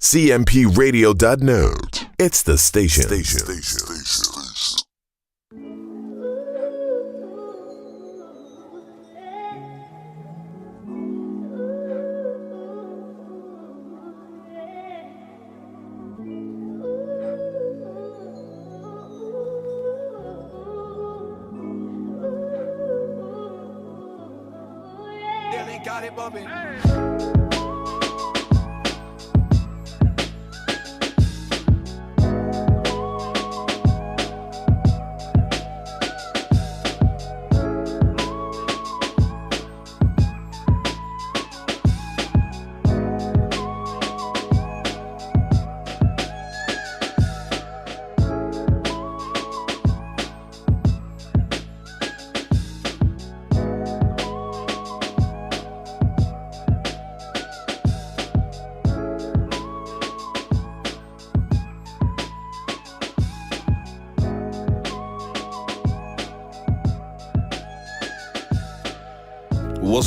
CMPRadio.net. It's the station. Got it, Bobby.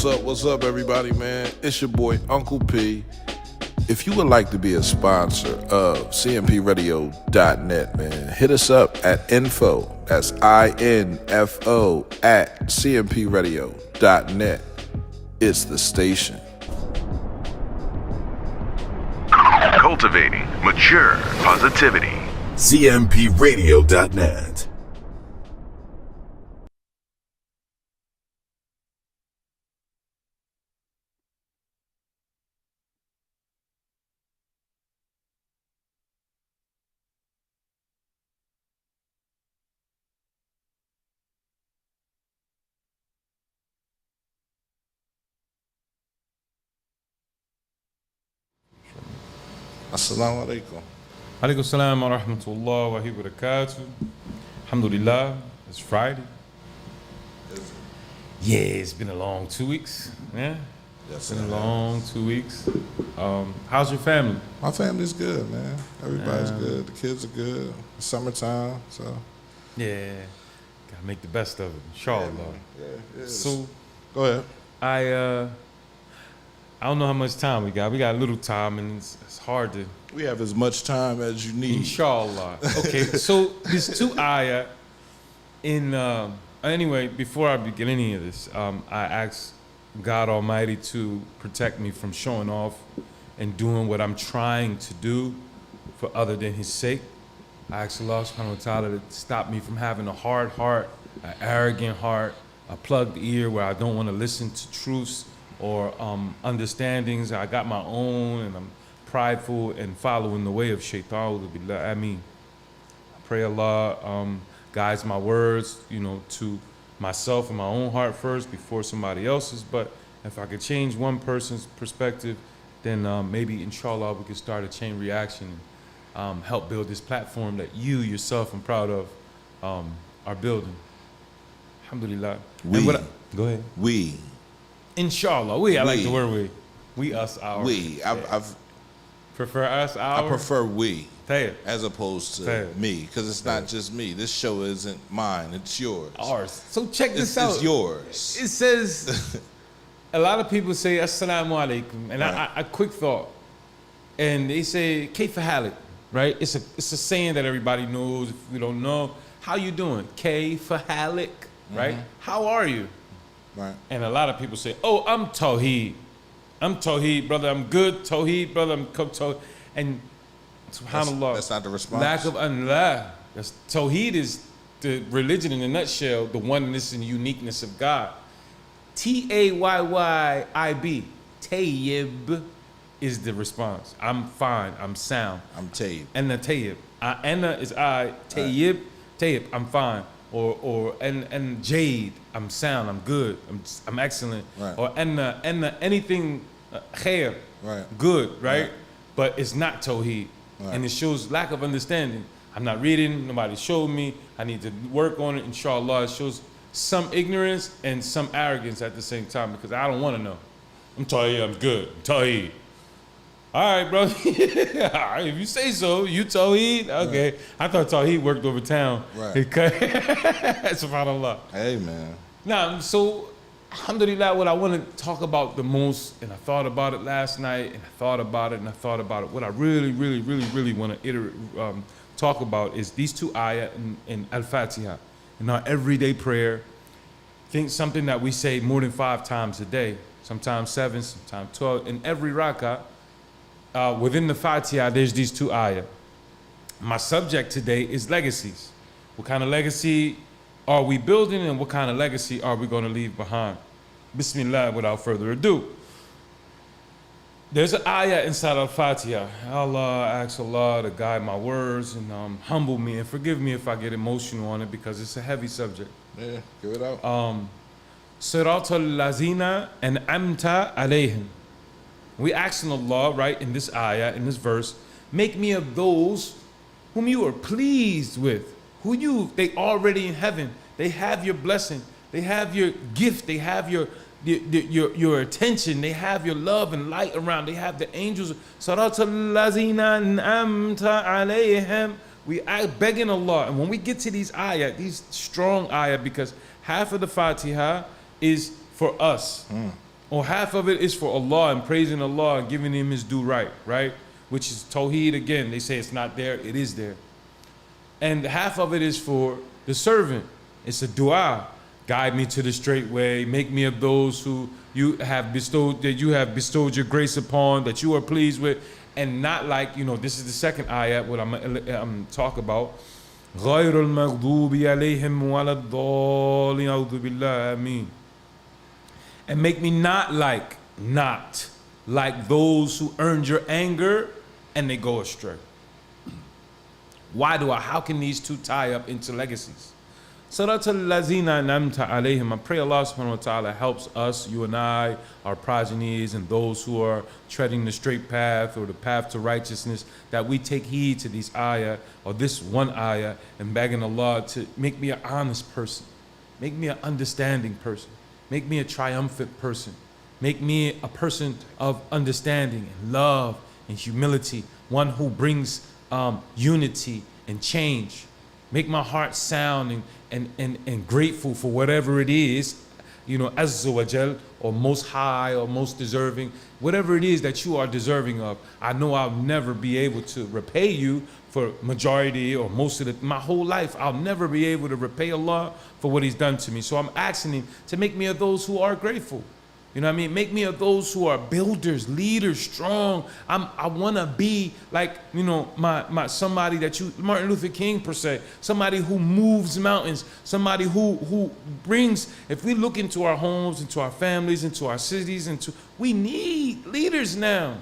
What's up, everybody, man? It's your boy, Uncle P. If you would like to be a sponsor of CMPRadio.net, man, hit us up at info, that's INFO, at CMPRadio.net. It's the station. Cultivating mature positivity. CMPRadio.net. Assalamu alaikum. Alaikum salam wa rahmatullah wa barakatuh. Alhamdulillah, it's Friday. Yeah, it's been a long 2 weeks. Yeah, Yes, it's been a long 2 weeks. How's your family? My family's good, man. Everybody's good. The kids are good. It's summertime, so. Yeah, gotta make the best of it, inshallah. Yeah, it is. So, Go ahead. I don't know how much time we got. We got a little time, and it's hard to. We have as much time as you need. Inshallah. Okay, so there's two ayah in. Anyway, before I begin any of this, I ask God Almighty to protect me from showing off and doing what I'm trying to do for other than His sake. I ask Allah Subhanahu wa Taala to stop me from having a hard heart, an arrogant heart, a plugged ear where I don't want to listen to truths or understandings. I got my own, and I'm prideful and following the way of shaitan. I mean, I pray Allah guides my words, to myself and my own heart first before somebody else's. But if I could change one person's perspective, then maybe inshallah we could start a chain reaction and help build this platform that you yourself, I'm proud of, are building. Alhamdulillah. Go ahead. We. Inshallah, I like the word we. We, us, our. We. I've Prefer us, our? I prefer we Tayyip. as opposed to Tayyip. me, because it's not just me. This show isn't mine, it's yours. Ours. So check this out. It's yours. It says, a lot of people say, Assalamu alaikum, and Right. I quick thought, and they say, Kayfa halik, right? It's a saying that everybody knows. If we don't know, how you doing? Kayfa halik, right? How are you? Right. And a lot of people say, oh, I'm Tawheed. I'm Tawheed, brother. I'm good. Tawheed, brother. I'm Tawheed. And subhanAllah. That's not the response. Lack of Allah. Tawheed is the religion in a nutshell, the oneness and uniqueness of God. Tayyib. Tayyib is the response. I'm fine. I'm sound. I'm Tayyib. And the Tayyib. Anna is I. Tayyib. Tayyib. I'm fine. And Jade, I'm sound, I'm good, I'm excellent. Right. Or anything khair, Right. good, right? Right. But it's not Tawheed. Right. And it shows lack of understanding. I'm not reading, nobody showed me, I need to work on it, inshallah. It shows some ignorance and some arrogance at the same time, because I don't want to know. I'm Tawheed, I'm good, I'm Tawheed. All right, bro. All right, if you say so, you Tawheed? Okay. Right. I thought Tawheed worked over town. Right. SubhanAllah. Hey, man. Now, so alhamdulillah, what I want to talk about the most, and I thought about it last night, and I thought about it, and I thought about it. What I really want to talk about is these two ayah in Al-Fatiha, in our everyday prayer. Think something that we say more than 5 times a day, sometimes 7, sometimes 12. In every rakah, within the Fatiha, there's these two ayah. My subject today is legacies. What kind of legacy are we building, and what kind of legacy are we going to leave behind? Bismillah, without further ado. There's an ayah inside Al-Fatiha. Allah, I ask Allah to guide my words and humble me, and forgive me if I get emotional on it because it's a heavy subject. Yeah, give it out. Siratal lazina an'amta alayhim. We asking Allah, right, in this ayah, in this verse, make me of those whom you are pleased with, they already in heaven, they have your blessing, they have your gift, they have your attention, they have your love and light around, they have the angels. Siratal lazina an'amta alayhim. We are begging Allah, and when we get to these ayah, these strong ayah, because half of the Fatiha is for us, or half of it is for Allah and praising Allah and giving Him His due right? Which is Tawheed again. They say it's not there, it is there. And half of it is for the servant. It's a dua. Guide me to the straight way. Make me of those who you have bestowed your grace upon, that you are pleased with. And not like, this is the second ayat, what I'm talk about. غَيْرُ الْمَغْضُوبِ عَلَيْهِمْ وَلَا الضَّالِّينَ أَعُوذُ بِاللَّهِ آمين. And make me not like those who earned your anger and they go astray. How can these two tie up into legacies? Siratal lazina an'amta alayhim. I pray Allah subhanahu wa ta'ala helps us, you and I, our progenies, and those who are treading the straight path or the path to righteousness, that we take heed to these ayah, or this one ayah, and begging Allah to make me an honest person, make me an understanding person, make me a triumphant person, make me a person of understanding and love and humility, one who brings unity and change. Make my heart sound and grateful for whatever it is, Azza wa Jal, or most high, or most deserving, whatever it is that you are deserving of. I know I'll never be able to repay you for majority or most of my whole life. I'll never be able to repay Allah for what He's done to me. So I'm asking Him to make me of those who are grateful. You know what I mean? Make me of those who are builders, leaders, strong. I want to be like, my somebody that Martin Luther King per se, somebody who moves mountains, somebody who brings, if we look into our homes, into our families, into our cities, we need leaders now.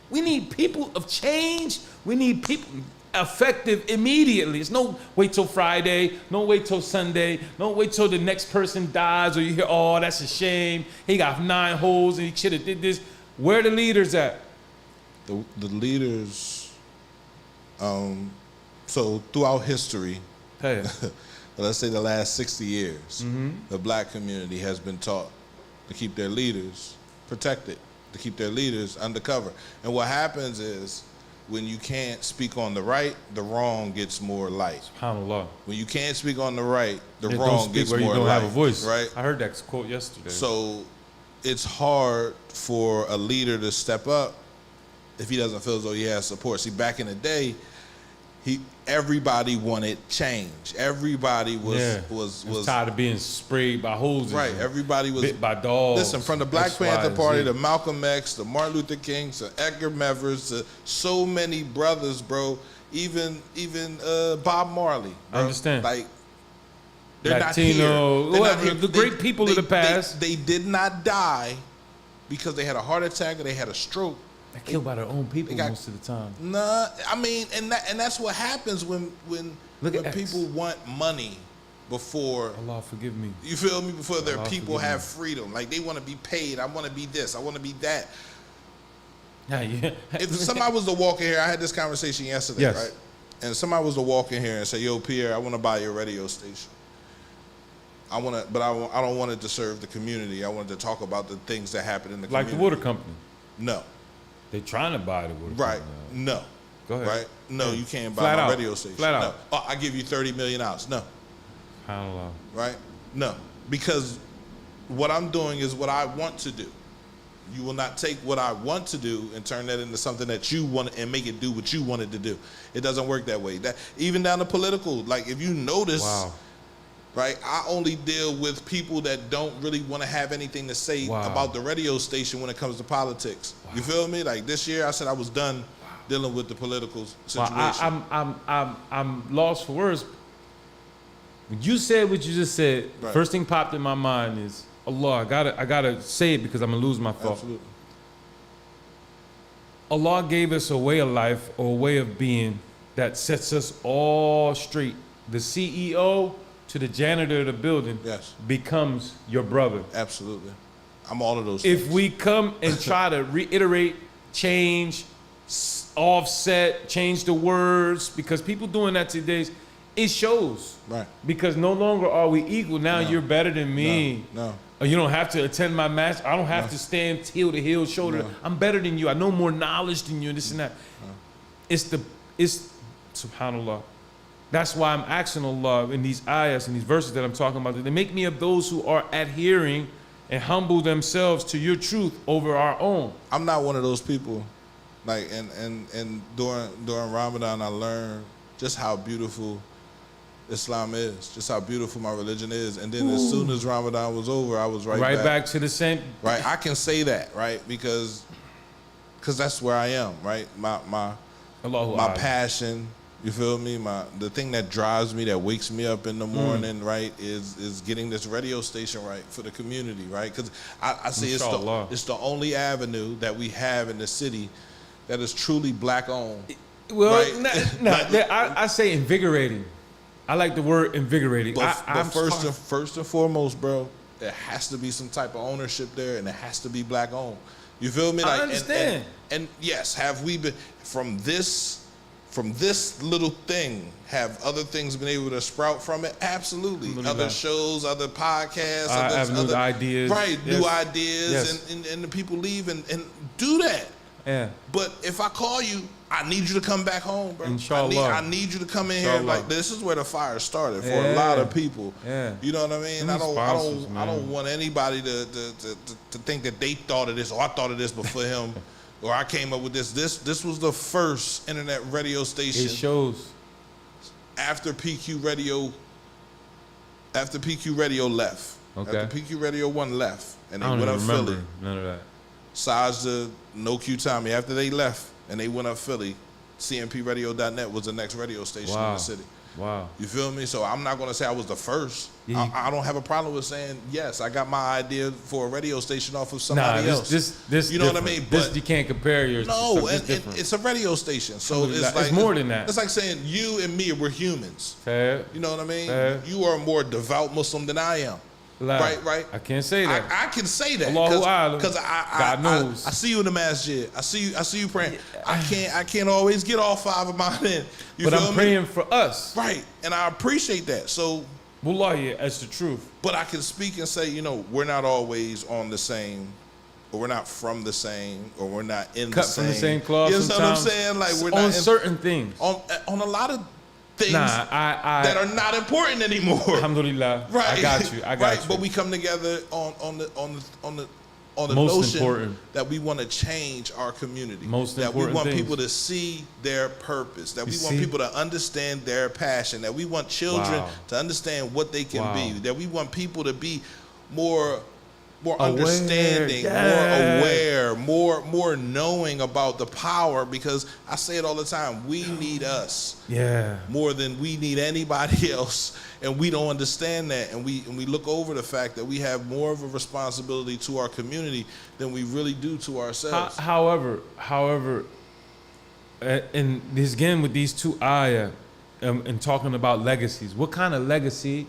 We need people of change. We need people effective immediately. It's no wait till Friday, no wait till Sunday, no wait till the next person dies, or you hear, oh, that's a shame, he got 9 holes and he should have did this. Where are the leaders at? The leaders, so throughout history, Hey. let's say the last 60 years, the black community has been taught to keep their leaders protected, to keep their leaders undercover. And what happens is, when you can't speak on the right, the wrong gets more light. SubhanAllah. When you can't speak on the right, the They wrong gets more light. you don't have a voice. Right? I heard that quote yesterday. So it's hard for a leader to step up if he doesn't feel as though he has support. See, back in the day, everybody wanted change. Everybody was tired of being sprayed by hoses. Right. Everybody was bit by dogs. Listen, from the Black Panther Party to Malcolm X to Martin Luther King to Edgar Mevers to so many brothers, bro. Even Bob Marley. Bro. I understand. Like, they're Latino, not here. whoever, the great people of the past. They did not die because they had a heart attack or they had a stroke. They're killed by their own people most of the time. Nah, I mean, and that's what happens when people want money before. Allah forgive me. You feel me? Before their Allah people have freedom. Like, they want to be paid. I want to be this. I want to be that. Yeah. If somebody was to walk in here, I had this conversation yesterday, Yes. right? And somebody was to walk in here and say, yo, Pierre, I want to buy your radio station. I don't want it to serve the community. I wanted to talk about the things that happen in the community. Like the water company. No. They're trying to buy the water Right. company. No. Go ahead. Right? No, you can't buy Flat my out. radio station. Flat out. No. Oh, I give you $30 million. No. SubhanAllah. Right? No. Because what I'm doing is what I want to do. You will not take what I want to do and turn that into something that you want and make it do what you want it to do. It doesn't work that way. That even down to political, like if you notice, right, I only deal with people that don't really want to have anything to say about the radio station when it comes to politics. You feel me? Like this year, I said I was done dealing with the political situation. I'm lost for words. When you said what you just said, the first thing popped in my mind is Allah. I gotta say it because I'm gonna lose my thought. Absolutely. Allah gave us a way of life or a way of being that sets us all straight. The CEO to the janitor of the building becomes your brother. Absolutely. I'm all of those things. If we come and try to reiterate, change, offset, change the words, because people doing that today, it shows. Right. Because no longer are we equal. Now you're better than me. No. Or you don't have to attend my match. I don't have to stand heel to heel, shoulder. I'm better than you. I know more knowledge than you, this and that. It's subhanAllah. That's why I'm asking Allah in these ayahs and these verses that I'm talking about. They make me of those who are adhering and humble themselves to your truth over our own. I'm not one of those people. Like and during Ramadan, I learned just how beautiful Islam is, just how beautiful my religion is. And then as soon as Ramadan was over, I was right back to the same. Right, I can say that, right, because that's where I am, right. My passion, you feel me? The thing that drives me, that wakes me up in the morning, right, is getting this radio station right for the community, right? Because I see it's the only avenue that we have in the city that is truly black owned. Well, right? I say invigorating. I like the word invigorating. But first and foremost, bro, there has to be some type of ownership there, and it has to be black owned. You feel me? Like, I understand. And yes, have we been from this little thing? Have other things been able to sprout from it? Absolutely. Other shows, other podcasts, other ideas, right? Yes. New ideas, and the people leave and do that. Yeah. But if I call you, I need you to come back home, bro. Inshallah. I need you to come in here. Like, this is where the fire started for a lot of people. Yeah. You know what I mean? I don't want anybody to think that they thought of this or I thought of this before him or I came up with this. This was the first internet radio station. It shows. After PQ Radio left. Okay. After PQ Radio 1 left and they I don't went up even remember Philly. None of that. Sajda, No Q Tommy, after they left and they went up Philly, CMPRadio.net was the next radio station in the city. Wow. You feel me? So I'm not going to say I was the first. I don't have a problem with saying, yes, I got my idea for a radio station off of somebody else. This you know what I mean? But you can't compare yours no, to something. it's a radio station. So it's more than that. It's like saying you and me, we're humans. Fair. You know what I mean? Fair. You are a more devout Muslim than I am. Right. I can't say that. I can say that because God knows. I see you in the masjid. I see you praying. I can't always get all five of mine in. But I'm praying for us. Right, and I appreciate that. So, wallahi, that's the truth. But I can speak and say, we're not always on the same, or we're not from the same, or we're not in the same. Cut from the same cloth. You know what I'm saying? Like we're on not certain things. On a lot of things that are not important anymore. Alhamdulillah. Right. I got you. But we come together on the most notion important. That we want to change our community. That we want things. people to see their purpose. That we want people to understand their passion. That we want children to understand what they can be. That we want people to be more understanding, more aware, more knowing about the power, because I say it all the time, we need us more than we need anybody else, and we don't understand that, and we look over the fact that we have more of a responsibility to our community than we really do to ourselves. However, and this again with these two ayah and talking about legacies, what kind of legacy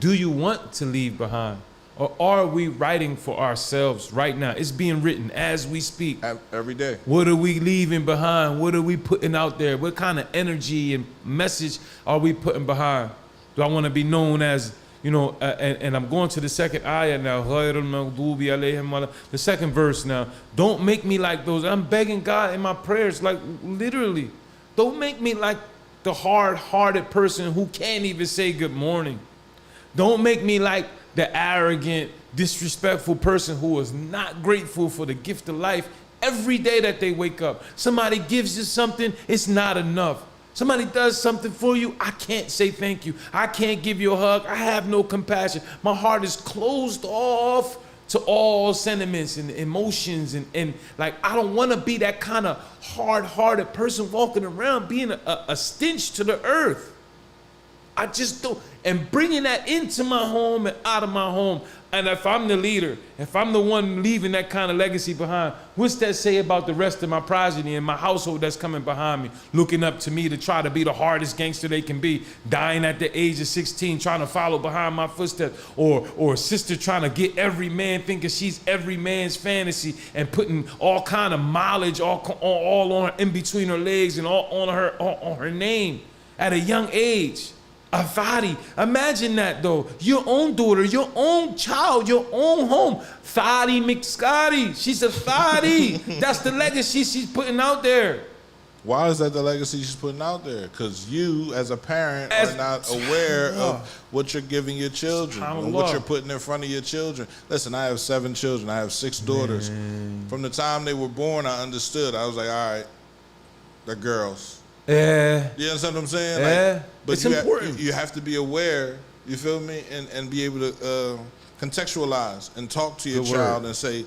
do you want to leave behind? Or are we writing for ourselves right now? It's being written as we speak. Every day. What are we leaving behind? What are we putting out there? What kind of energy and message are we putting behind? Do I want to be known as, and I'm going to the second ayah now. The second verse now. Don't make me like those. I'm begging God in my prayers, like literally. Don't make me like the hard-hearted person who can't even say good morning. Don't make me like the arrogant, disrespectful person who is not grateful for the gift of life every day that they wake up. Somebody gives you something, it's not enough. Somebody does something for you, I can't say thank you. I can't give you a hug. I have no compassion. My heart is closed off to all sentiments and emotions. And like, I don't want to be that kind of hard-hearted person walking around being a stench to the earth. I just don't. And bringing that into my home and out of my home. And if I'm the leader, if I'm the one leaving that kind of legacy behind, what's that say about the rest of my progeny and my household that's coming behind me, looking up to me to try to be the hardest gangster they can be, dying at the age of 16, trying to follow behind my footsteps, or a sister trying to get every man thinking she's every man's fantasy and putting all kind of mileage all on in between her legs and all on her name at a young age. A Thotty. Imagine that though. Your own daughter, your own child, your own home. Thotty McScotty. She's a Thotty. That's the legacy she's putting out there. Why is that the legacy she's putting out there? Because you, as a parent, are not aware of what you're giving your children and what you're putting in front of your children. Listen, I have 7 children. I have 6 daughters. From the time they were born, I understood. I was like, all right, they're girls. Yeah. You understand what I'm saying? Yeah. Like, but it's important. You have to be aware, you feel me? And be able to contextualize and talk to your child and say,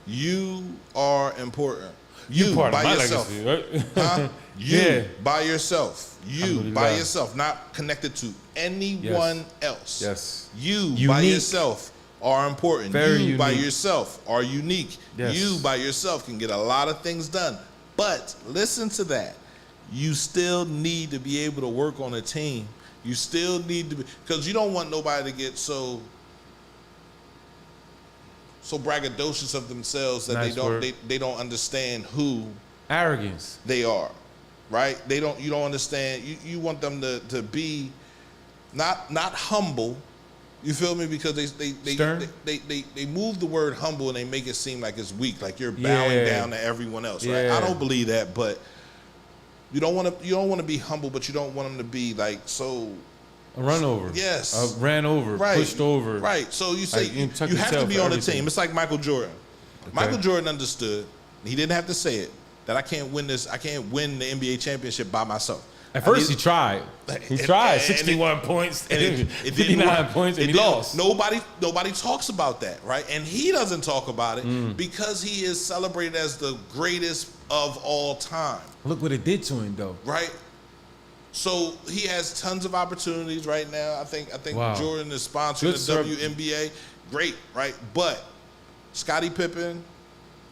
you are important. You part by of my yourself. legacy, right? Huh? You Yeah. by yourself. You by yourself, not connected to anyone else. Yes. You Unique. by yourself are important. Very you by unique. yourself are unique. Yes. You by yourself can get a lot of things done. But listen to that. You still need to be able to work on a team. You still need to be, because you don't want nobody to get so braggadocious of themselves that they don't understand who Arrogance. they are, right? You don't understand. You want them to be not humble. You feel me? Because they move the word humble and they make it seem like it's weak, like you're bowing down to everyone else, right? Yeah. I don't believe that, but you don't want to be humble, but you don't want them to be like so. A run over. Yes. Ran over. Right. Pushed over. Right. So you say Like, you tuck you have to yourself be for on the everything. team. It's like Michael Jordan. Okay. Michael Jordan understood. He didn't have to say it, that I can't win the NBA championship by myself. At first, he tried. He tried. 61 points, and it 59 didn't points, and he didn't- lost. Nobody talks about that, right? And he doesn't talk about it because he is celebrated as the greatest of all time, Look what it did to him, though. right? So he has tons of opportunities right now. I think Wow. Jordan is sponsoring Good the serve. WNBA. Great, right? But Scottie Pippen,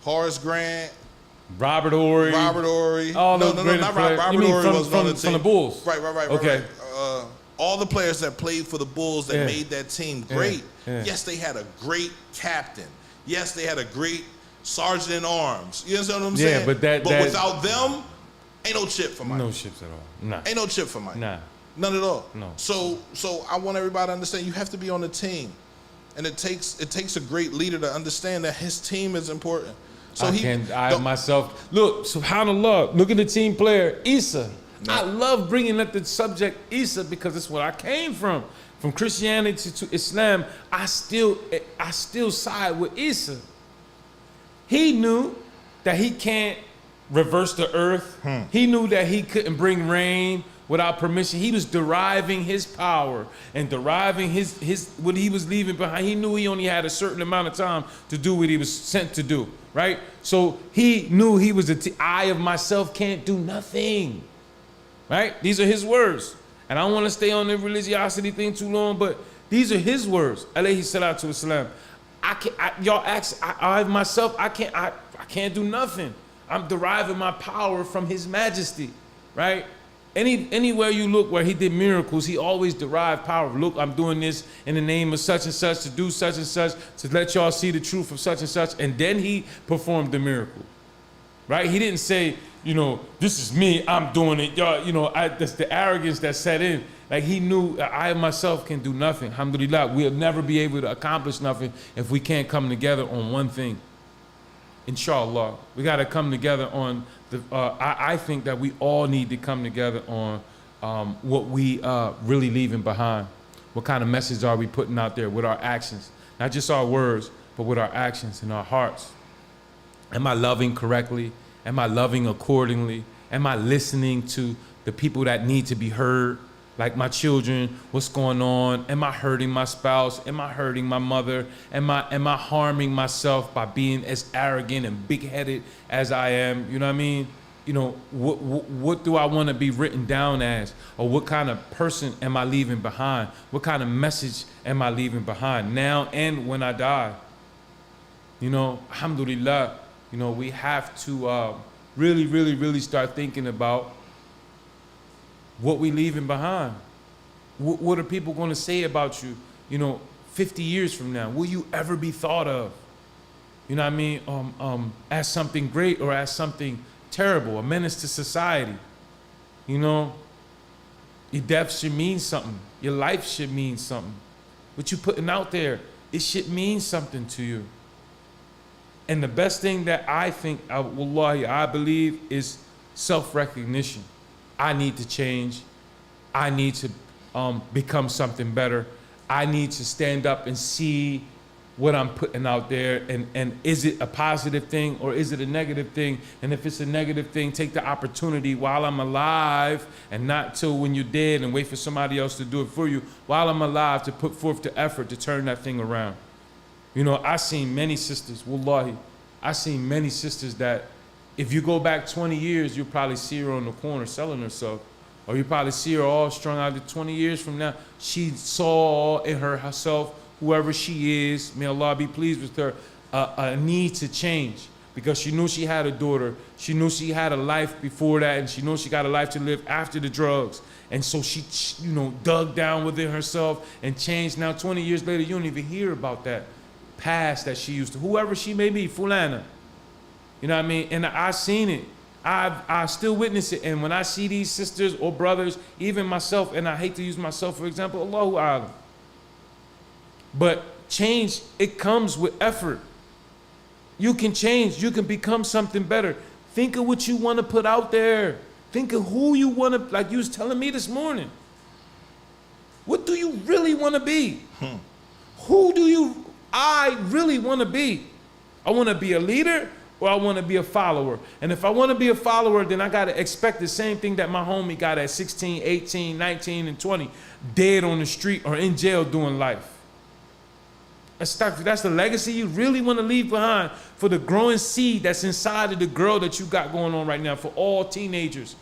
Horace Grant, Robert Ory. All no, those not great Robert players. You Ory mean wasn't on the team. from the Bulls? Right. Okay. All the players that played for the Bulls that Yeah. made that team great. Yeah. Yes, they had a great captain. Yes, they had a great sergeant in arms. You understand what I'm Yeah, saying? but that- without them, ain't no chip for Mike. No ships at all. Nah. Ain't no chip for Mike. Nah. None at all. No. So I want everybody to understand you have to be on the team. And it takes a great leader to understand that his team is important. So I myself look, subhanAllah, look at the team player, Issa. No. I love bringing up the subject Issa because it's what I came from Christianity to Islam. I still side with Issa. He knew that he can't reverse the earth. He knew that he couldn't bring rain without permission. He was deriving his power and deriving his what he was leaving behind. He knew he only had a certain amount of time to do what he was sent to do, right? So he knew he was I of myself can't do nothing, right? These are his words. And I don't want to stay on the religiosity thing too long, but these are his words, alayhi salatu wasalam. I myself, I can't do nothing. I'm deriving my power from his majesty, right? Anywhere you look where he did miracles, he always derived power. Look, I'm doing this in the name of such and such, to do such and such, to let y'all see the truth of such and such. And then he performed the miracle, right? He didn't say, this is me, I'm doing it. Y'all, that's the arrogance that set in. Like he knew I myself can do nothing. Alhamdulillah, we'll never be able to accomplish nothing if we can't come together on one thing. Inshallah, we got to come together on I think that we all need to come together on what we really leaving behind. What kind of message are we putting out there with our actions? Not just our words, but with our actions and our hearts. Am I loving correctly? Am I loving accordingly? Am I listening to the people that need to be heard? Like my children, what's going on? Am I hurting my spouse? Am I hurting my mother? Am I harming myself by being as arrogant and big-headed as I am? You know what I mean? You know, what do I want to be written down as? Or what kind of person am I leaving behind? What kind of message am I leaving behind now and when I die? You know, alhamdulillah, you know, we have to really, really, really start thinking about what we leaving behind. What are people going to say about you, you know, 50 years from now? Will you ever be thought of, you know what I mean, as something great or as something terrible, a menace to society? You know, your death should mean something. Your life should mean something. What you putting out there, it should mean something to you. And the best thing that I think, wallahi, I believe, is self-recognition. I need to change. I need to become something better. I need to stand up and see what I'm putting out there, and is it a positive thing or is it a negative thing? And if it's a negative thing, take the opportunity while I'm alive and not till when you're dead and wait for somebody else to do it for you. While I'm alive, to put forth the effort to turn that thing around. You know, I seen many sisters, wallahi, I seen many sisters that if you go back 20 years, you'll probably see her on the corner selling herself. Or you probably see her all strung out to 20 years from now. She saw in herself, whoever she is, may Allah be pleased with her, a need to change. Because she knew she had a daughter. She knew she had a life before that, and she knew she got a life to live after the drugs. And so she, you know, dug down within herself and changed. Now 20 years later, you don't even hear about that past that she used to, whoever she may be, fulana. You know what I mean? And I seen it. I still witness it. And when I see these sisters or brothers, even myself, and I hate to use myself for example, Allahu A'lam. But change, it comes with effort. You can change. You can become something better. Think of what you want to put out there. Think of who you want to, like you was telling me this morning. What do you really want to be? Who I really want to be? I want to be a leader, or I want to be a follower. And if I want to be a follower, then I got to expect the same thing that my homie got at 16, 18, 19, and 20, dead on the street or in jail doing life. That's the legacy you really want to leave behind for the growing seed that's inside of the girl that you got going on right now, for all teenagers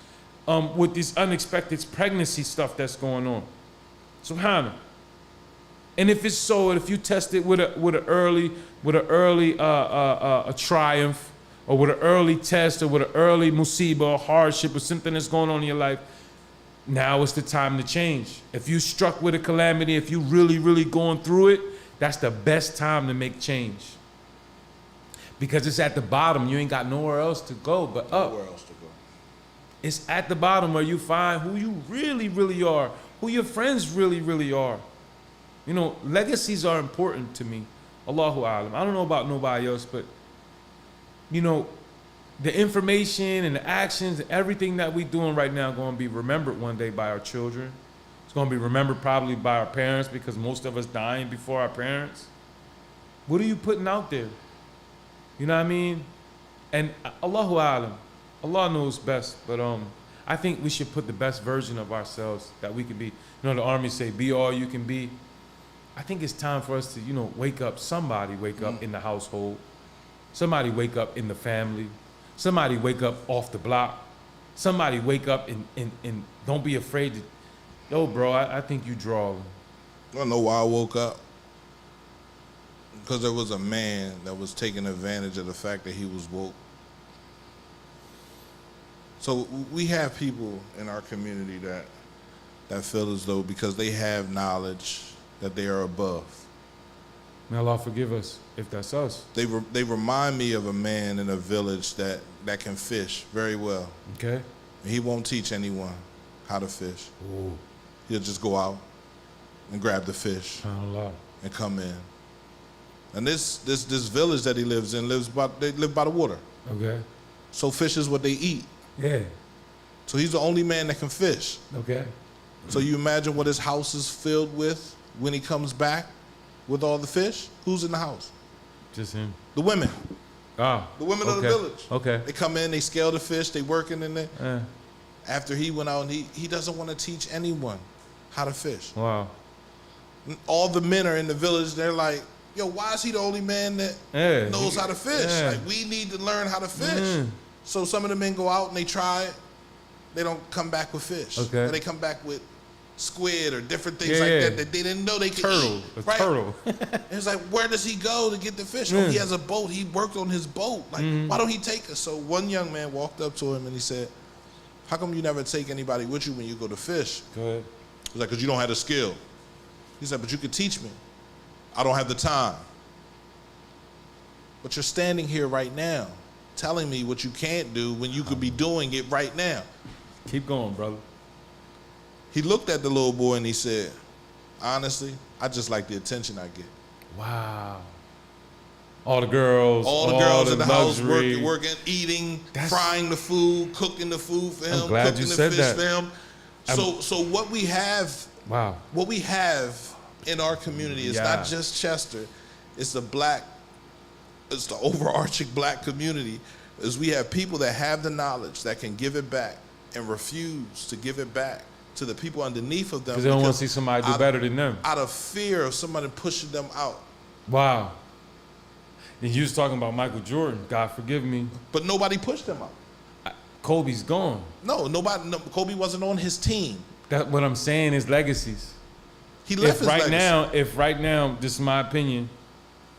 with this unexpected pregnancy stuff that's going on. Subhanallah. And if it's so, if you test it with an early triumph, or with an early test, or with an early musibah or hardship or something that's going on in your life, now is the time to change. If you struck with a calamity, if you really, really going through it, that's the best time to make change. Because it's at the bottom. You ain't got nowhere else to go but up. Nowhere else to go. It's at the bottom where you find who you really, really are, who your friends really, really are. You know, legacies are important to me. Allahu A'lam. I don't know about nobody else, but, you know, the information and the actions and everything that we're doing right now are going to be remembered one day by our children. It's going to be remembered probably by our parents, because most of us dying before our parents. What are you putting out there? You know what I mean? And Allahu A'lam. Allah knows best, but I think we should put the best version of ourselves that we can be. You know, the army say, be all you can be. I think it's time for us to, you know, wake up. Somebody wake up in the household. Somebody wake up in the family. Somebody wake up off the block. Somebody wake up and don't be afraid to, yo, bro, I think you drawing. I don't know why I woke up. Because there was a man that was taking advantage of the fact that he was woke. So we have people in our community that feel as though because they have knowledge that they are above. May Allah forgive us if that's us. They remind me of a man in a village that can fish very well. Okay. And he won't teach anyone how to fish. Ooh. He'll just go out and grab the fish SubhanAllah. and come in. And this village that he lives in, they live by the water. Okay. So fish is what they eat. Yeah. So he's the only man that can fish. Okay. So you imagine what his house is filled with? when he comes back with all the fish, who's in the house? Just him. The women. Ah. The women of the village. Okay. They come in, they scale the fish, they working in there. After he went out, and he doesn't want to teach anyone how to fish. Wow. All the men are in the village, they're like, yo, why is he the only man that knows how to fish? Yeah. Like, we need to learn how to fish. So some of the men go out and they try it. They don't come back with fish. Okay. Or they come back with squid or different things that they didn't know they could turtle. eat. A Right? turtle. It's like, where does he go to get the fish? Oh, he has a boat. He worked on his boat. Like, why don't he take us? So one young man walked up to him and he said, how come you never take anybody with you when you go to fish? Go ahead. He's like, because you don't have the skill. He said, but you could teach me. I don't have the time. But you're standing here right now telling me what you can't do when you could be doing it right now. Keep going, brother. He looked at the little boy and he said, honestly, I just like the attention I get. Wow. All the girls. All the girls in the house luxury. working, eating, frying the food, cooking the food for him, glad cooking you the said fish that. for him. So what we have, Wow. what we have in our community is not just Chester, it's the overarching black community, is we have people that have the knowledge that can give it back and refuse to give it back to the people underneath of them. Because they don't want to see somebody do better than them. Out of fear of somebody pushing them out. Wow. And you was talking about Michael Jordan. God forgive me. But nobody pushed them out. Kobe's gone. No, Kobe wasn't on his team. That what I'm saying is legacies. He left his legacy. If right now, this is my opinion,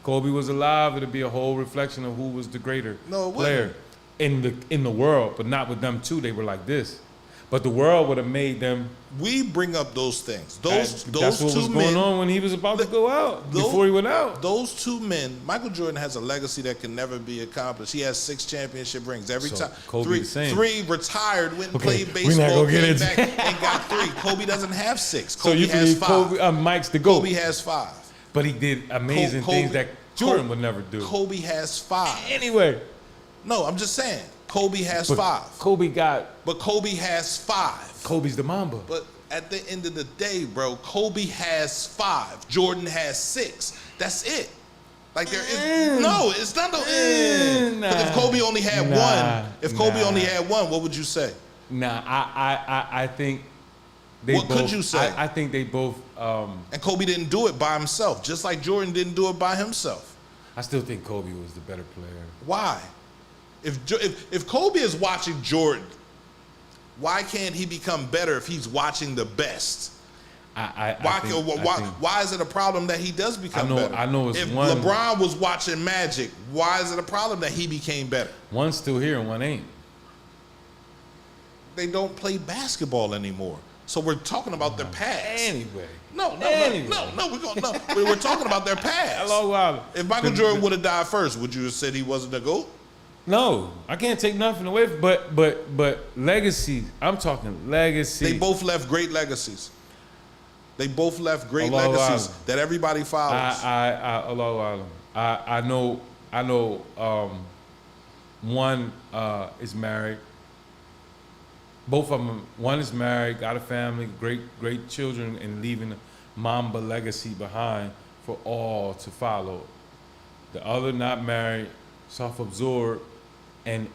Kobe was alive, it'd be a whole reflection of who was the greater player in the world, but not with them two. They were like this. But the world would have made them. We bring up those things. Those that's what two was men, going on when he was about to go out. Before he went out. Those two men, Michael Jordan has a legacy that can never be accomplished. He has 6 championship rings. Every time. Kobe the same. 3 retired, went and played we're not baseball, gonna get came into back and got 3. Kobe doesn't have 6. So Kobe you has believe 5. Kobe, Mike's the GOAT. Kobe has 5. But he did amazing things that Jordan would never do. Kobe has 5. Anyway. No, I'm just saying. Kobe has 5. Kobe has 5. Kobe's the Mamba. But at the end of the day, bro, Kobe has 5. Jordan has 6. That's it. Like there is no, it's not no. Because if Kobe only had 1, only had 1, what would you say? Nah, I think they what both. Could you say? I think they both. And Kobe didn't do it by himself, just like Jordan didn't do it by himself. I still think Kobe was the better player. Why? If Kobe is watching Jordan, why can't he become better if he's watching the best? Why is it a problem that he does become better? I know it's if one. LeBron was watching Magic, why is it a problem that he became better? One's still here and one ain't. They don't play basketball anymore. So we're talking about their past. Anyway. No. We're talking about their past. Hello, if Michael Jordan would have died first, would you have said he wasn't the GOAT? No, I can't take nothing away from, but legacy. I'm talking legacy. They both left great legacies. That everybody follows. I know one is married. Both of them, one is married, got a family, great children, and leaving a Mamba legacy behind for all to follow. The other not married, self-absorbed, and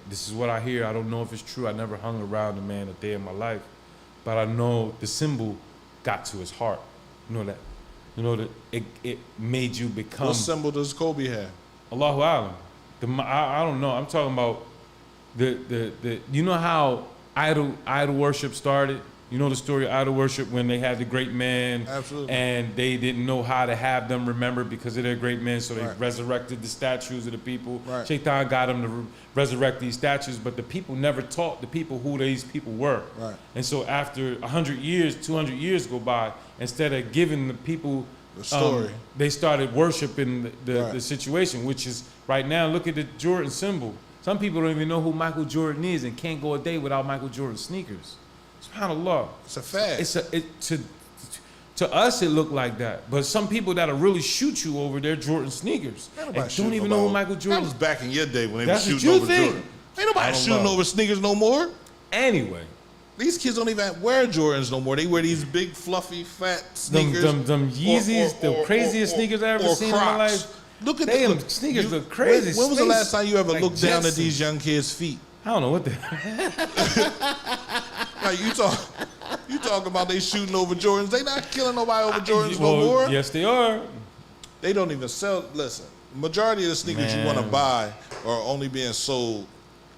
this is what I hear. I don't know if it's true. I never hung around the man a day in my life, but I know the symbol got to his heart. You know that it made you become. What symbol does Kobe have? Allahu Alam. I don't know. I'm talking about the you know how idol worship started? You know the story of idol worship when they had the great men. Absolutely. And they didn't know how to have them remembered because of their great men, so they resurrected the statues of the people. Right. Shaitan got them to resurrect these statues, but the people never taught the people who these people were. Right. And so after 100 years, 200 years go by, instead of giving the people the story, they started worshiping the situation, which is right now, look at the Jordan symbol. Some people don't even know who Michael Jordan is and can't go a day without Michael Jordan sneakers. SubhanAllah. It's a fact. To us it looked like that, but some people that'll really shoot you over their Jordan sneakers and don't even know who Michael Jordan. That was back in your day when they were shooting over Jordan. Ain't nobody shooting over sneakers no more. Anyway, These kids don't even wear Jordans no more. They wear these big, fluffy, fat sneakers. Them Yeezys, the craziest sneakers I've ever seen in my life. Look at them look, sneakers. Look crazy. When was the last time you ever like looked down at Jetsons. these young kids' feet? I don't know what the. Like you talk about they shooting over Jordans. They not killing nobody over Jordans no more. Yes, they are. They don't even sell. Listen, majority of the sneakers you want to buy are only being sold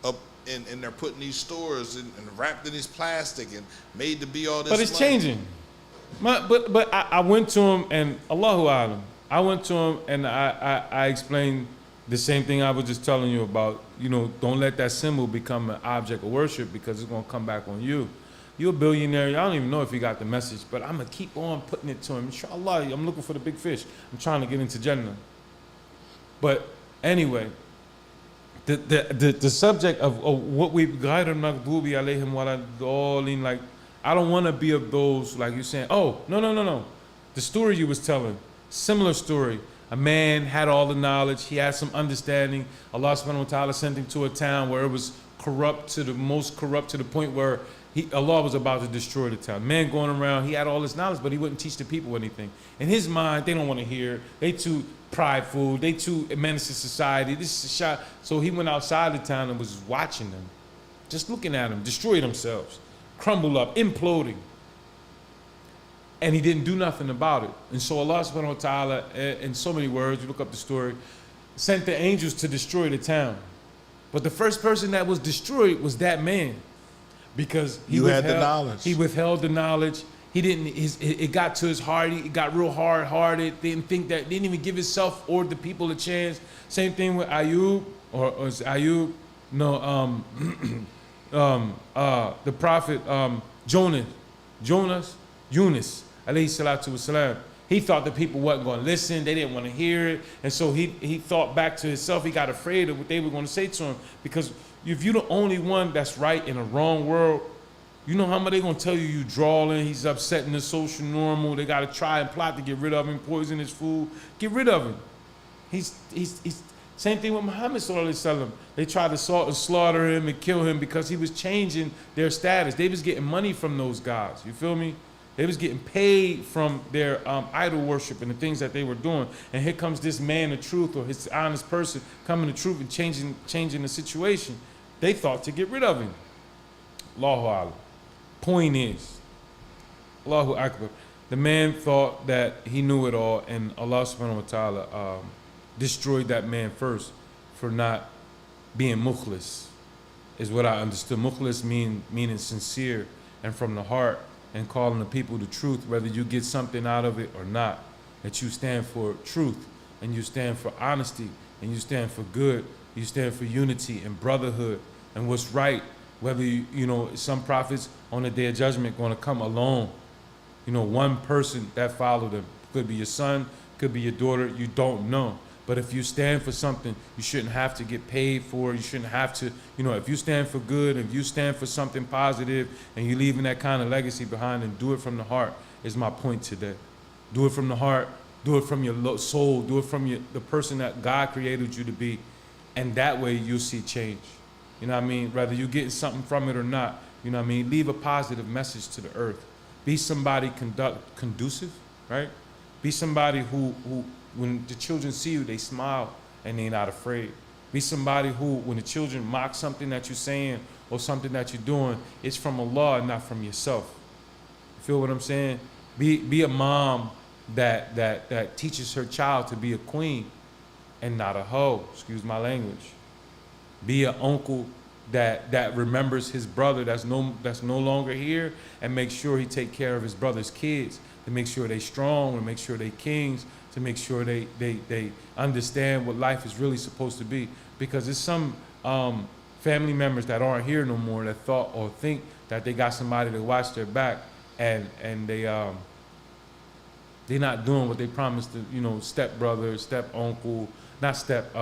up, and they're put in these stores and wrapped in this plastic and made to be all this. But it's money. changing. But I went to him and Allahu Alam. I went to him and I explained the same thing I was just telling you about. You know, don't let that symbol become an object of worship because it's gonna come back on you. You're a billionaire. I don't even know if he got the message, but I'm gonna keep on putting it to him. Inshallah, I'm looking for the big fish. I'm trying to get into Jannah. But anyway, the subject of what we guide al-maghdubi alayhim wala-dallin, like I don't want to be of those like you're saying. Oh no. The story you was telling, similar story. A man had all the knowledge. He had some understanding. Allah subhanahu wa ta'ala sent him to a town where it was corrupt to the most corrupt to the point where Allah was about to destroy the town. Man going around, he had all this knowledge, but he wouldn't teach the people anything. In his mind, they don't want to hear. They too prideful. They too menace to society. This is a shot. So he went outside the town and was watching them, just looking at them, destroy themselves, crumble up, imploding. And he didn't do nothing about it. And so Allah subhanahu wa ta'ala, in so many words, you look up the story, sent the angels to destroy the town. But the first person that was destroyed was that man. Because he had the knowledge. He withheld the knowledge. He didn't. It got to his heart. It got real hard-hearted. Didn't even give himself or the people a chance. Same thing with Ayub or Ayub. No, the prophet Yunus, alayhi salatu wasalam. He thought the people wasn't going to listen. They didn't want to hear it, and so he thought back to himself. He got afraid of what they were going to say to him because if you're the only one that's right in a wrong world, you know how much they're going to tell you drawling, he's upsetting the social normal, they got to try and plot to get rid of him, poison his food, get rid of him. He's same thing with Muhammad sallallahu alaihi wasallam. They tried to slaughter him and kill him because he was changing their status. They was getting money from those guys, you feel me? They was getting paid from their idol worship and the things that they were doing. And here comes this man of truth or his honest person coming to truth and changing the situation. They thought to get rid of him. Allahu Akbar. Point is, Allahu Akbar. The man thought that he knew it all, and Allah subhanahu wa ta'ala destroyed that man first for not being mukhlis, is what I understood. Mukhlis meaning sincere and from the heart, and calling the people the truth, whether you get something out of it or not. That you stand for truth, and you stand for honesty, and you stand for good, you stand for unity and brotherhood and what's right. Whether you know, some prophets on the day of judgment going to come alone. You know, one person that followed them. Could be your son, could be your daughter, you don't know. But if you stand for something, you shouldn't have to get paid for it. You shouldn't have to, you know, if you stand for good, if you stand for something positive and you're leaving that kind of legacy behind, and do it from the heart is my point today. Do it from the heart, do it from your soul, do it from the person that God created you to be. And that way you'll see change. You know what I mean? Whether you're getting something from it or not, you know what I mean? Leave a positive message to the earth. Be somebody conducive, right? Be somebody who when the children see you, they smile and they're not afraid. Be somebody who, when the children mock something that you're saying or something that you're doing, it's from Allah, not from yourself. You feel what I'm saying? Be a mom that teaches her child to be a queen and not a hoe, excuse my language. Be an uncle that remembers his brother that's no longer here, and make sure he take care of his brother's kids, to make sure they strong, to make sure they kings, to make sure they understand what life is really supposed to be. Because there's some family members that aren't here no more that thought or think that they got somebody to watch their back, and they're not doing what they promised to, you know, step brother, step uncle, not step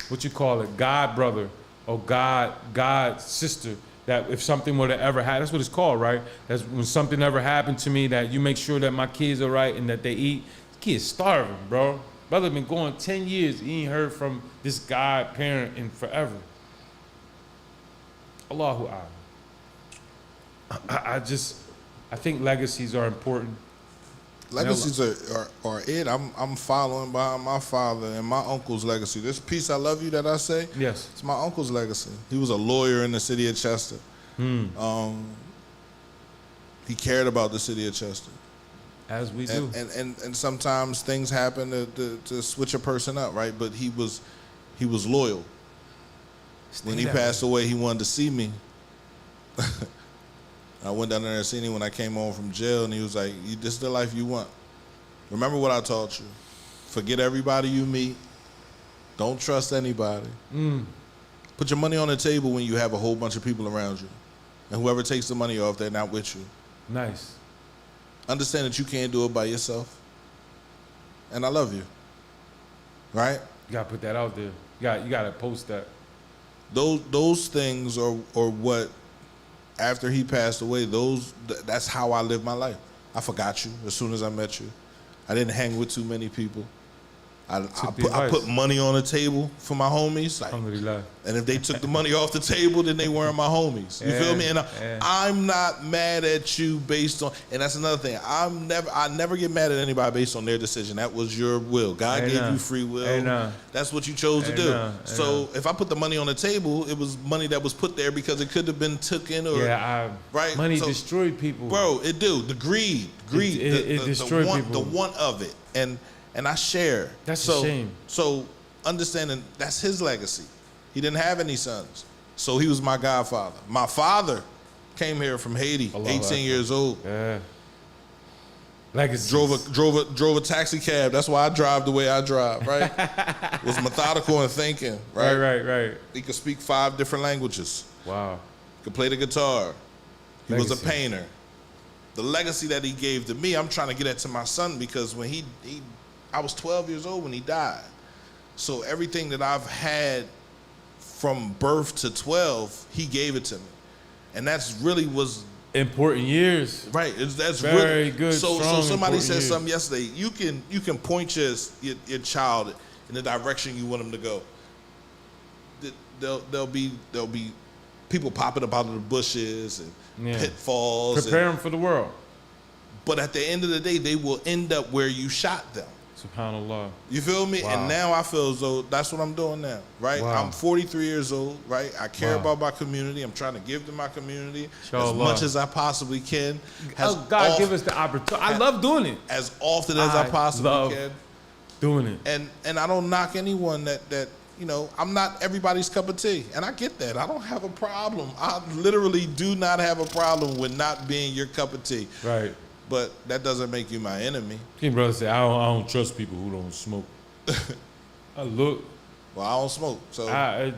what you call it, god brother or god sister. That if something were to ever happen, that's what it's called, right? That's when something ever happened to me, that you make sure that my kids are right and that they eat. Kids starving, bro. Brother been going 10 years. He ain't heard from this god parent in forever. Allahu Akbar. I think legacies are important. Legacies are it. I'm following behind my father and my uncle's legacy. This piece, I love you, that I say, Yes. it's my uncle's legacy. He was a lawyer in the city of Chester. He cared about the city of Chester. As we do. And sometimes things happen to switch a person up, right? But he was loyal. When he passed away, he wanted to see me. I went down there and seen him when I came home from jail, and he was like, "This is the life you want. Remember what I taught you. Forget everybody you meet. Don't trust anybody. Put your money on the table when you have a whole bunch of people around you. And whoever takes the money off, they're not with you. Nice. Understand that you can't do it by yourself. And I love you. Right? You gotta put that out there. You gotta post that. Those things are what, after he passed away, that's how I live my life. I forgot you as soon as I met you. I didn't hang with too many people. I put money on the table for my homies. Like, Alhamdulillah. and if they took the money off the table, then they weren't my homies. You feel me? And I'm not mad at you based on, and that's another thing. I never get mad at anybody based on their decision. That was your will. God gave you free will. That's what you chose to do. So if I put the money on the table, it was money that was put there because it could have been taken or right. Money so, destroyed people, bro. It do. The greed. It destroyed people. The want of it, and I share. That's a shame. So understanding that's his legacy. He didn't have any sons, so he was my godfather. My father came here from Haiti, 18 years old. Yeah. Legacy. Drove a taxi cab. That's why I drive the way I drive. Right. Was methodical in thinking. Right. He could speak 5 different languages. Wow. Could play the guitar. He was a Legacy. painter. The legacy that he gave to me, I'm trying to get that to my son because when I was 12 years old when he died. So everything that I've had from birth to 12, he gave it to me. And that's really was important years. right. That's Very really good. So strong, somebody important said years. something yesterday. You can point your child in the direction you want him to go. There'll be people popping up out of the bushes and pitfalls. Prepare them for the world. But at the end of the day, they will end up where you shot them. SubhanAllah. You feel me? Wow. And now I feel as though that's what I'm doing now, right? Wow. I'm 43 years old, right? I care Wow. about my community. I'm trying to give to my community as Inshallah. much as I possibly can. God give us the opportunity. I love doing it. As often as I possibly love can. Doing it. And I don't knock anyone that you know, I'm not everybody's cup of tea. And I get that. I don't have a problem. I literally do not have a problem with not being your cup of tea. Right. But that doesn't make you my enemy. Your brother said, I don't trust people who don't smoke. Look. Well, I don't smoke, so I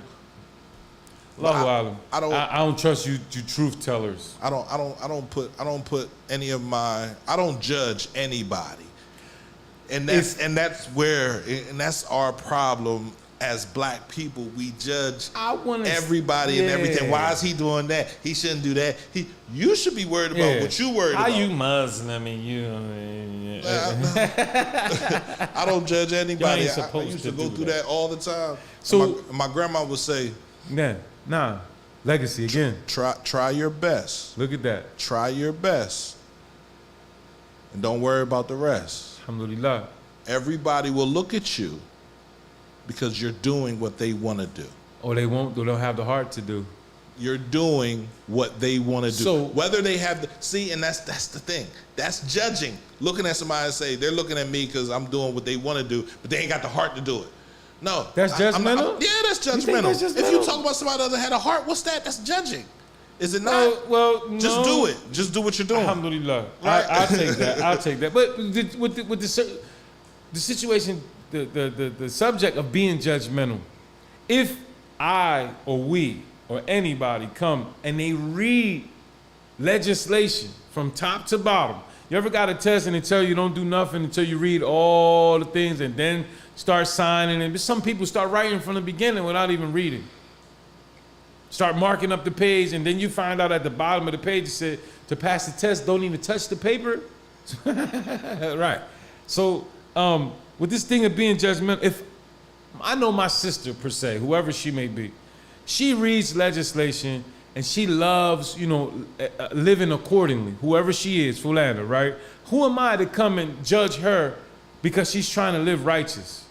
don't trust you truth tellers. I don't judge anybody. And that's our problem as black people. We judge everybody and everything. Why is he doing that? He shouldn't do that. You should be worried about what you worried about. How you Muslim and you I don't judge anybody. Y'all ain't I supposed used to to go do through that. that all the time. So- my grandma would say, Nah. Legacy again. try your best. Look at that. Try your best. And don't worry about the rest. Alhamdulillah. Everybody will look at you because you're doing what they want to do. Or they don't have the heart to do. You're doing what they want to do. So- whether they have and that's the thing. That's judging. Looking at somebody and say they're looking at me because I'm doing what they want to do, but they ain't got the heart to do it. No, That's judgmental? That's You think judgmental. that's If judgmental? you talk about somebody that doesn't have a heart, what's that? That's judging. Is it not? Well, no. Just do it. Just do what you're doing. Alhamdulillah. Right? I'll take that. I'll take that. But with the situation, the subject of being judgmental, if I or we or anybody come and they read legislation from top to bottom, you ever got a test and they tell you don't do nothing until you read all the things and then start signing? And some people start writing from the beginning without even reading. Start marking up the page, and then you find out at the bottom of the page it said to pass the test, don't even touch the paper. Right. So with this thing of being judgmental, if I know my sister per se, whoever she may be, she reads legislation and she loves, living accordingly, whoever she is, Fulana, right? Who am I to come and judge her because she's trying to live righteous?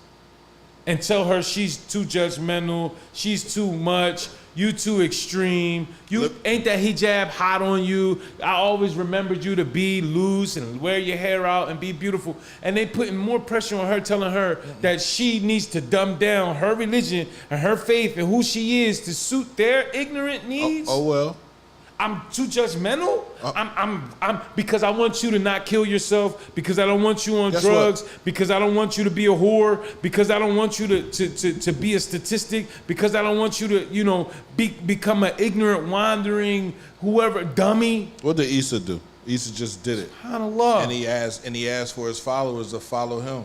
And tell her she's too judgmental, she's too much, you too extreme. Ain't that hijab hot on you? I always remembered you to be loose and wear your hair out and be beautiful. And they putting more pressure on her, telling her that she needs to dumb down her religion and her faith and who she is to suit their ignorant needs. Oh well. I'm too judgmental. I'm because I want you to not kill yourself, because I don't want you on drugs, because I don't want you to be a whore, because I don't want you to be a statistic, because I don't want you to become an ignorant, wandering, whoever dummy. What did Issa do? Issa just did it. SubhanAllah. And he asked for his followers to follow him.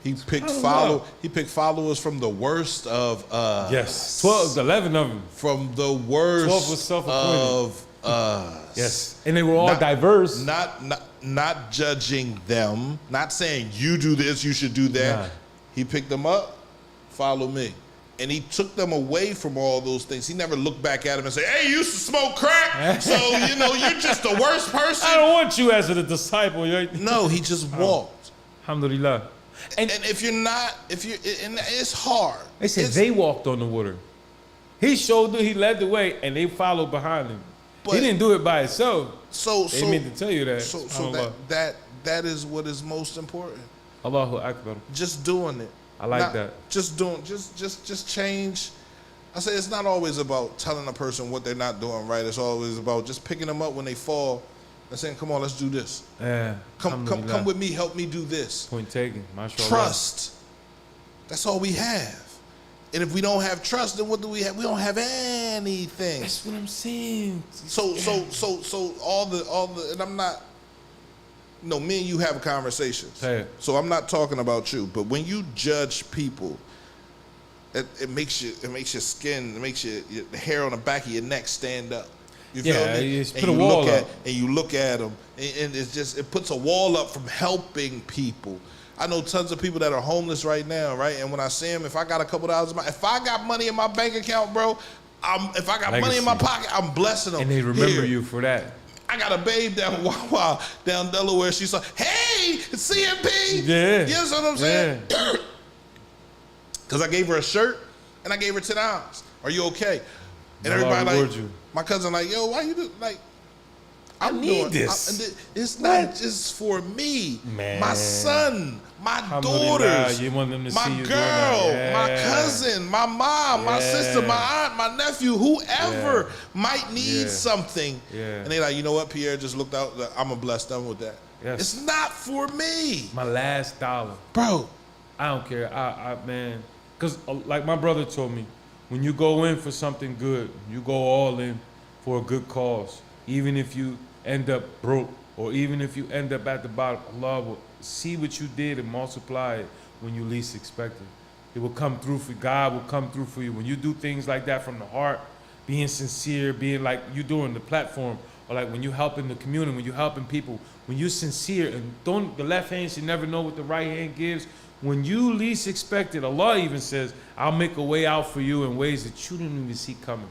He picked followers from the worst of yes, 11 of them. From the worst 12 was self-appointed. Of yes, and they were all diverse. Not judging them, not saying you do this, you should do that. Nah. He picked them up, follow me. And he took them away from all those things. He never looked back at them and said, hey, you used to smoke crack, so you're just the worst person. I don't want you as a disciple. No, he just walked. Alhamdulillah. And if you're not, and it's hard. They said they walked on the water. He led the way, and they followed behind him. But he didn't do it by himself. They meant to tell you that. So that is what is most important. Allahu Akbar. Just doing it. I like that. Just change. I say it's not always about telling a person what they're not doing right. It's always about just picking them up when they fall and saying, come on, let's do this. Yeah. Come with me, help me do this. Point taken. Mashallah. Trust. That's all we have. And if we don't have trust, then what do we have? We don't have anything. That's what I'm saying. So all the and I'm not, me and you have conversations. Hey. So I'm not talking about you, but when you judge people, it makes your skin, it makes your hair on the back of your neck stand up. You feel me? Put a wall up. And you look at them, and it puts a wall up from helping people. I know tons of people that are homeless right now, right? And when I see them, if I got a couple dollars, if I got money in my bank account, bro, if I got money in my pocket, I'm blessing them. And they remember you for that. I got a babe down Wawa, down Delaware. She's like, hey, CMP. Yeah. You know what I'm saying? Because I gave her a shirt and I gave her $10. Are you okay? And everybody like, my cousin like, yo, why you do like? I need this. It's not just for me, man. My son, my daughters, you want them to my see you girl, my cousin, my mom, my sister, my aunt, my nephew, whoever might need something. Yeah. And they like, you know what, Pierre just looked out. I'm gonna bless them with that. Yes. It's not for me. My last dollar, bro. I don't care. Man, because like my brother told me, when you go in for something good, you go all in for a good cause, even if you end up broke, or even if you end up at the bottom, Allah will see what you did and multiply it when you least expect it. It will come through for you. God will come through for you. When you do things like that from the heart, being sincere, being like you doing the platform, or like when you helping the community, when you helping people, when you're sincere, and the left hand should never know what the right hand gives. When you least expect it, Allah even says, I'll make a way out for you in ways that you didn't even see coming.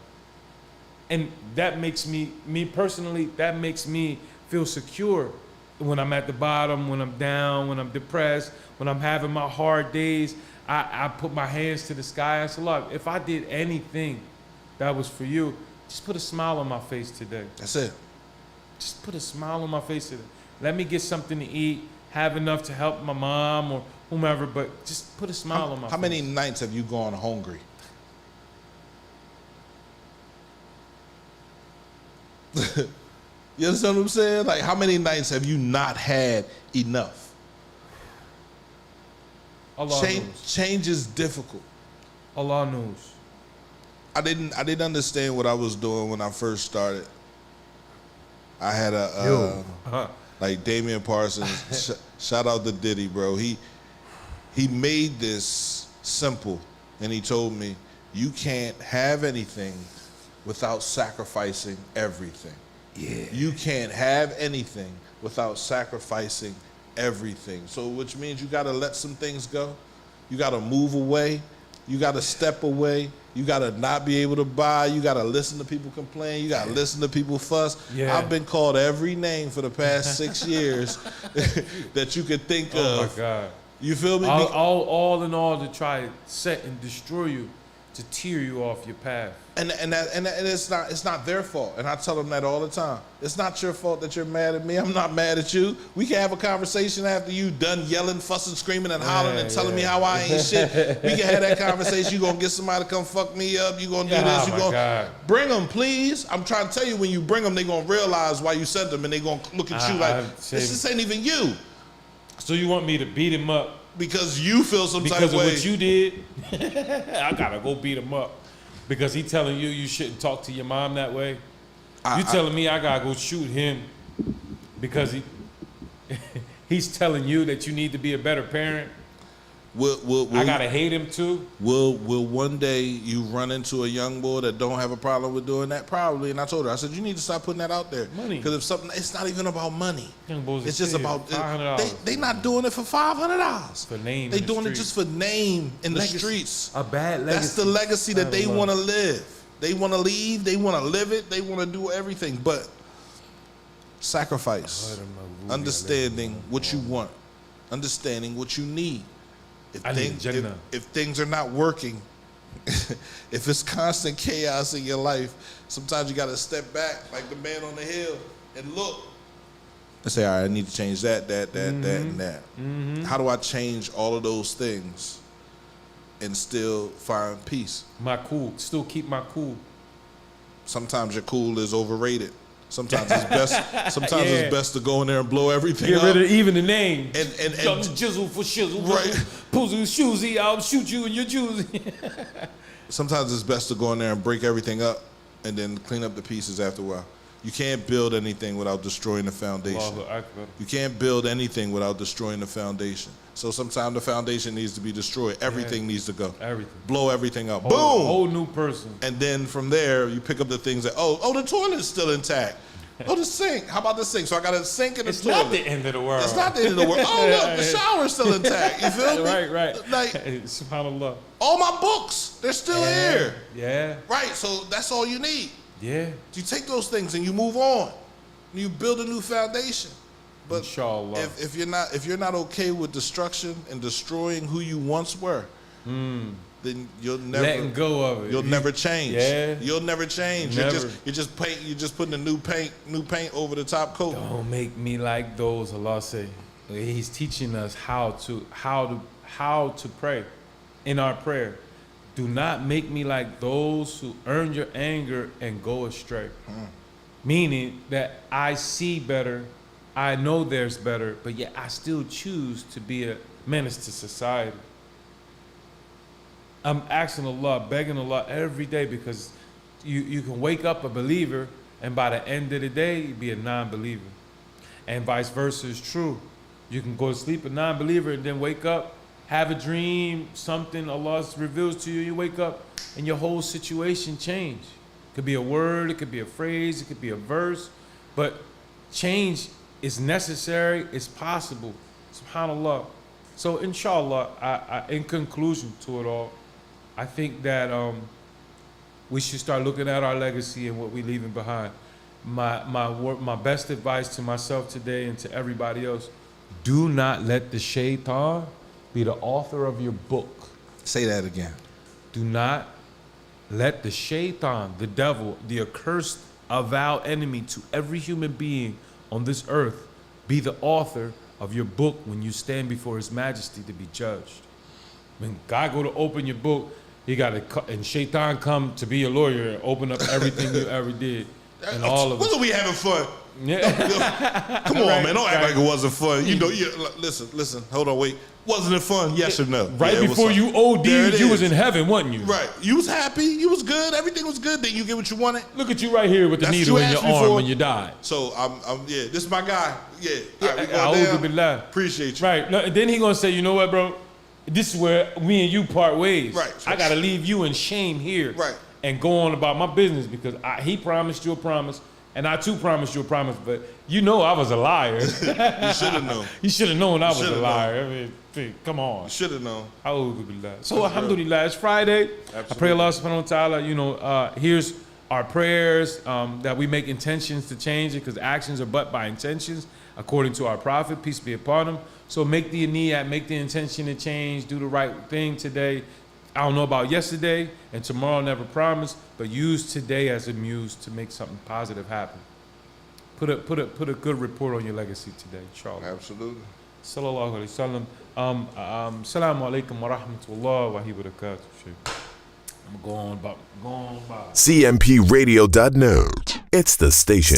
And that makes me personally, that makes me feel secure when I'm at the bottom, when I'm down, when I'm depressed, when I'm having my hard days. I put my hands to the sky and say, look, if I did anything that was for you, just put a smile on my face today. That's it. Just put a smile on my face today. Let me get something to eat, have enough to help my mom or whomever, but just put a smile on my face. How many nights have you gone hungry? You understand what I'm saying? Like, how many nights have you not had enough? Allah knows. Change is difficult. Allah knows. I didn't understand what I was doing when I first started. I had like Damian Parsons. Shout out to Diddy, bro. He made this simple, and he told me, you can't have anything without sacrificing everything. Yeah. You can't have anything without sacrificing everything. So which means you gotta let some things go. You gotta move away You got to step away. You got to not be able to buy. You got to listen to people complain. You got to listen to people fuss. Yeah. I've been called every name for the past 6 years that you could think of. Oh my God. You feel me? All in all, to try to set and destroy you, to tear you off your path. And it's not their fault. And I tell them that all the time. It's not your fault that you're mad at me. I'm not mad at you. We can have a conversation after you done yelling, fussing, screaming, and hollering and telling me how I ain't shit. We can have that conversation. You gonna get somebody to come fuck me up. You gonna do this. You gonna bring them, please. I'm trying to tell you, when you bring them, they gonna realize why you sent them, and they gonna look at you like this ain't even you. So you want me to beat him up because you feel some type of way? Because of what you did? I gotta go beat him up. Because he telling you shouldn't talk to your mom that way. You telling me I gotta go shoot him because he's telling you that you need to be a better parent. I gotta hate him too. Will one day you run into a young boy that don't have a problem with doing that? Probably. And I told her, I said, you need to stop putting that out there. Money. Because if something, it's not even about money. Young boys it's just about $500. They not doing it for $500. For name. They doing it just for name in the streets. A bad legacy. That's the legacy that they want to live. They want to leave. They want to live it. They want to do everything. But sacrifice, understanding what you want, understanding what you need. If things are not working, if it's constant chaos in your life, sometimes you got to step back like the man on the hill and look and say, all right, I need to change that, and that. Mm-hmm. How do I change all of those things and still find peace? My cool. Still keep my cool. Sometimes your cool is overrated. Sometimes it's best. Sometimes it's best to go in there and blow everything up. Get rid of even the name. And jizzle for shizzle. Right. Pussy shoesy. I'll shoot you in your choosy. Sometimes it's best to go in there and break everything up, and then clean up the pieces after a while. You can't build anything without destroying the foundation. You can't build anything without destroying the foundation. So sometimes the foundation needs to be destroyed. Everything needs to go. Everything. Blow everything up. Boom. Whole new person. And then from there, you pick up the things that, the toilet's still intact. Oh, the sink. How about the sink? So I got a sink and a toilet. It's not the end of the world. It's not the end of the world. Oh, look, the shower's still intact. You feel me? Right. Like, SubhanAllah. All my books, they're still here. Yeah. Right, so that's all you need. Yeah. You take those things and you move on. You build a new foundation. But Inshallah. if you're not okay with destruction and destroying who you once were, then you'll never letting go of it. You'll never change. Yeah. You'll never change. Never. You're just putting a new paint over the top coat. Don't make me like those, Allah say. He's teaching us how to pray in our prayer. Do not make me like those who earn your anger and go astray. Meaning that I see better, I know there's better, but yet I still choose to be a menace to society. I'm asking Allah, begging Allah every day, because you can wake up a believer and by the end of the day, you be a non-believer. And vice versa is true. You can go to sleep a non-believer and then wake up, have a dream, something Allah reveals to you, you wake up and your whole situation change. It could be a word, it could be a phrase, it could be a verse, but change is necessary, it's possible. SubhanAllah. So inshallah, I in conclusion to it all, I think that we should start looking at our legacy and what we're leaving behind. My best advice to myself today and to everybody else, do not let the shaitan be the author of your book. Say that again. Do not let the shaitan, the devil, the accursed, avowed enemy to every human being on this earth, be the author of your book when you stand before His Majesty to be judged. When God go to open your book, He got to, and shaitan come to be a lawyer and open up everything you ever did. And all of it. Wasn't we having fun? Yeah. Come on, man. Don't act like it wasn't fun. You know, listen. Hold on, wait. Wasn't it fun? Yes or no? Right before you OD'd, you was in heaven, wasn't you? Right. You was happy. You was good. Everything was good. Then you get what you wanted. Look at you right here with the needle in your arm when you died. So this is my guy. Yeah. All right, we going down. Appreciate you. Right. No, then he gonna say, you know what, bro? This is where me and you part ways. Right. I gotta leave you in shame here. Right. And go on about my business because he promised you a promise, And I too promised you a promise, but you know I was a liar. You should have known. You should have known I was a Shoulda liar. I mean, come on. You should have known. So alhamdulillah, it's Friday. I pray Allah subhanahu wa ta'ala, here's our prayers, that we make intentions to change it, because actions are but by intentions, according to our Prophet, peace be upon him. So make the niyat, make the intention to change, do the right thing today. I don't know about yesterday, and tomorrow never promised, but use today as a muse to make something positive happen. Put a good report on your legacy today, inshallah. Absolutely. Sallallahu alayhi wa sallam. Assalamu alaikum wa rahmatullahi wa barakatuh. I'm going by. CMPRadio.net. It's the station.